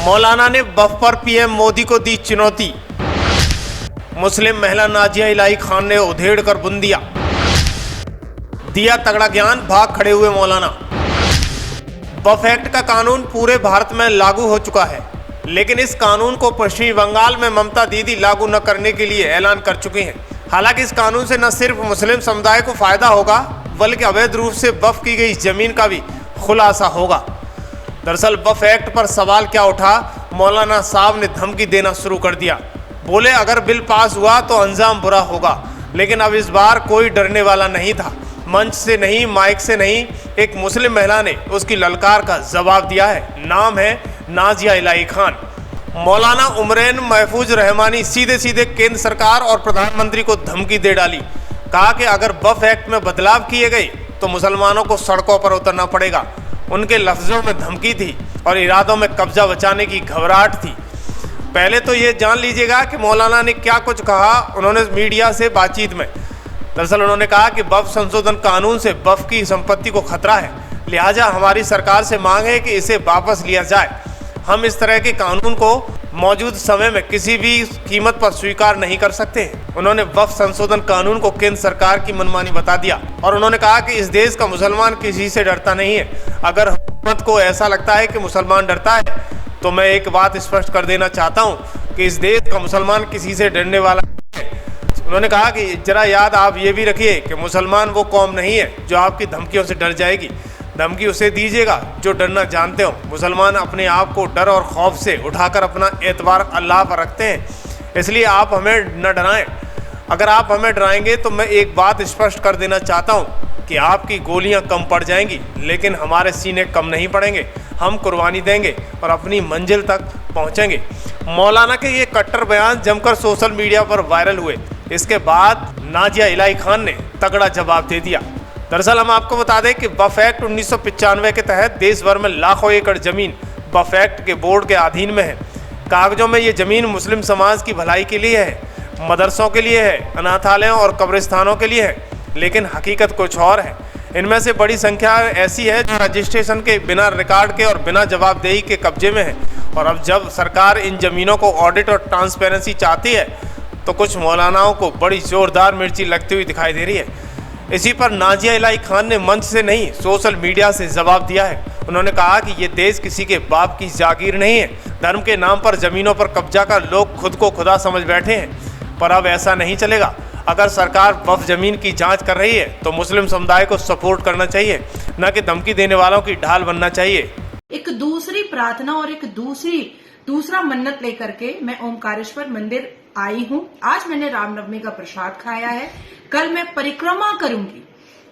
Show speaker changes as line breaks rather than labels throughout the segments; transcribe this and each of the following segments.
मौलाना ने वफ़ पर पीएम मोदी को दी चुनौती। मुस्लिम महिला नाजिया इलाही खान ने उधेड़ कर बुंदिया। दिया तगड़ा ज्ञान, भाग खड़े हुए मौलाना। वफ़ एक्ट का कानून पूरे भारत में लागू हो चुका है, लेकिन इस कानून को पश्चिम बंगाल में ममता दीदी लागू न करने के लिए ऐलान कर चुकी हैं। हालांकि इस कानून से न सिर्फ मुस्लिम समुदाय को फायदा होगा, बल्कि अवैध रूप से वफ़ की गई जमीन का भी खुलासा होगा। दरअसल वफ़ एक्ट पर सवाल क्या उठा, मौलाना साहब ने धमकी देना शुरू कर दिया। बोले अगर बिल पास हुआ तो अंजाम बुरा होगा। लेकिन अब इस बार कोई डरने वाला नहीं था। मंच से नहीं, माइक से नहीं, एक मुस्लिम महिला ने उसकी ललकार का जवाब दिया है। नाम है नाजिया इलाही खान। मौलाना उमरैन महफूज रहमानी सीधे सीधे केंद्र सरकार और प्रधानमंत्री को धमकी दे डाली। कहा कि अगर वफ़ एक्ट में बदलाव किए गए तो मुसलमानों को सड़कों पर उतरना पड़ेगा। उनके लफ्ज़ों में धमकी थी और इरादों में कब्जा बचाने की घबराहट थी। पहले तो ये जान लीजिएगा कि मौलाना ने क्या कुछ कहा उन्होंने मीडिया से बातचीत में। दरअसल उन्होंने कहा कि वफ़ संशोधन कानून से वफ़ की संपत्ति को खतरा है, लिहाजा हमारी सरकार से मांग है कि इसे वापस लिया जाए। हम इस तरह के कानून को मौजूद समय में किसी भी कीमत पर स्वीकार नहीं कर सकते। उन्होंने वफ़ संशोधन कानून को केंद्र सरकार की मनमानी बता दिया और उन्होंने कहा कि इस देश का मुसलमान किसी से डरता नहीं है। अगर हुकूमत को ऐसा लगता है कि मुसलमान डरता है तो मैं एक बात स्पष्ट कर देना चाहता हूँ कि इस देश का मुसलमान किसी से डरने वाला नहीं है। उन्होंने कहा कि जरा याद आप ये भी रखिए कि मुसलमान वो कौम नहीं है जो आपकी धमकियों से डर जाएगी। धमकी उसे दीजिएगा जो डरना जानते हो। मुसलमान अपने आप को डर और खौफ से उठाकर अपना एतबार अल्लाह पर रखते हैं, इसलिए आप हमें न डराएं। अगर आप हमें डराएंगे तो मैं एक बात स्पष्ट कर देना चाहता हूं कि आपकी गोलियां कम पड़ जाएंगी, लेकिन हमारे सीने कम नहीं पड़ेंगे। हम कुर्बानी देंगे और अपनी मंजिल तक पहुंचेंगे। मौलाना के ये कट्टर बयान जमकर सोशल मीडिया पर वायरल हुए। इसके बाद नाजिया इलाही खान ने तगड़ा जवाब दे दिया। दरअसल हम आपको बता दें कि वफ़ एक्ट 1995 के तहत देश भर में लाखों एकड़ जमीन वफ़ एक्ट के बोर्ड के अधीन में है। कागजों में ये ज़मीन मुस्लिम समाज की भलाई के लिए है, मदरसों के लिए है, अनाथालयों और कब्रिस्तानों के लिए है, लेकिन हकीकत कुछ और है। इनमें से बड़ी संख्या ऐसी है जो रजिस्ट्रेशन के बिना, रिकॉर्ड के और बिना जवाबदेही के कब्जे में है। और अब जब सरकार इन ज़मीनों को ऑडिट और ट्रांसपेरेंसी चाहती है तो कुछ मौलानाओं को बड़ी ज़ोरदार मिर्ची लगती हुई दिखाई दे रही है। इसी पर नाजिया इलाही खान ने मंच से नहीं, सोशल मीडिया से जवाब दिया है। उन्होंने कहा कि ये देश किसी के बाप की जागीर नहीं है। धर्म के नाम पर ज़मीनों पर कब्जा कर लोग खुद को खुदा समझ बैठे हैं, पर अब ऐसा नहीं चलेगा। अगर सरकार वफ़ ज़मीन की जांच कर रही है तो मुस्लिम समुदाय को सपोर्ट करना चाहिए, न कि धमकी देने वालों की ढाल बनना चाहिए।
एक दूसरी प्रार्थना और एक दूसरा मन्नत लेकर के मैं ओमकारेश्वर मंदिर आई हूँ। आज मैंने रामनवमी का प्रसाद खाया है। कल मैं परिक्रमा करूंगी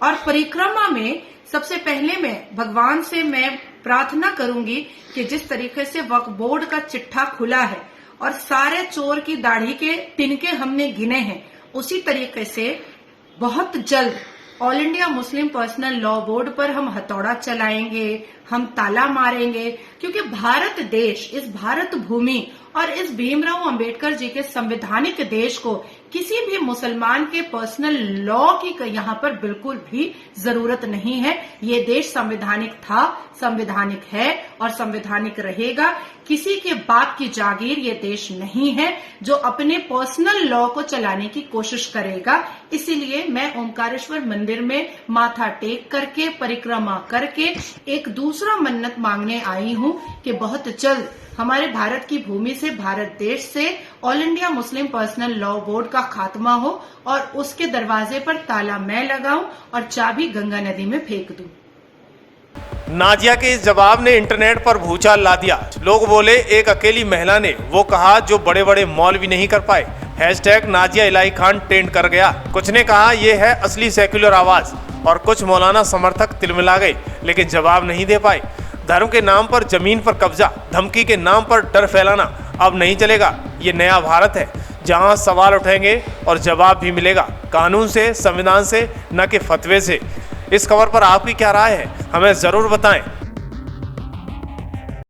और परिक्रमा में सबसे पहले मैं भगवान से मैं प्रार्थना करूंगी कि जिस तरीके से वक्फ बोर्ड का चिट्ठा खुला है और सारे चोर की दाढ़ी के तिनके हमने गिने हैं, उसी तरीके से बहुत जल्द all India Muslim personal law board पर हम हथौड़ा चलाएंगे, हम ताला मारेंगे, क्योंकि भारत देश, इस भारत भूमि और इस भीमराव अंबेडकर जी के संवैधानिक देश को किसी भी मुसलमान के पर्सनल लॉ की यहाँ पर बिल्कुल भी जरूरत नहीं है। ये देश संवैधानिक था, संवैधानिक है और संवैधानिक रहेगा। किसी के बाप की जागीर ये देश नहीं है जो अपने पर्सनल लॉ को चलाने की कोशिश करेगा। इसीलिए मैं ओमकारेश्वर मंदिर में माथा टेक करके, परिक्रमा करके एक दूसरा मन्नत मांगने आई हूँ कि बहुत जल्द हमारे भारत की भूमि से, भारत देश से all India Muslim personal law board का खात्मा हो और उसके दरवाजे पर ताला मैं लगाऊं और चाबी गंगा नदी में फेंक दूं।
नाजिया के इस जवाब ने इंटरनेट पर भूचाल ला दिया। लोग बोले एक अकेली महिला ने वो कहा जो बड़े बड़े मौलवी नहीं कर पाए। हैशटैग नाजिया इलाही खान ट्रेंड कर गया। कुछ ने कहा ये है असली सेक्युलर आवाज और कुछ मौलाना समर्थक तिलमिला गए, लेकिन जवाब नहीं दे पाए। धर्म के नाम पर जमीन पर कब्जा, धमकी के नाम पर डर फैलाना अब नहीं चलेगा। ये नया भारत है जहां सवाल उठेंगे और जवाब भी मिलेगा, कानून से, संविधान से, न कि फतवे से। इस खबर पर आपकी क्या राय है, हमें ज़रूर बताएं।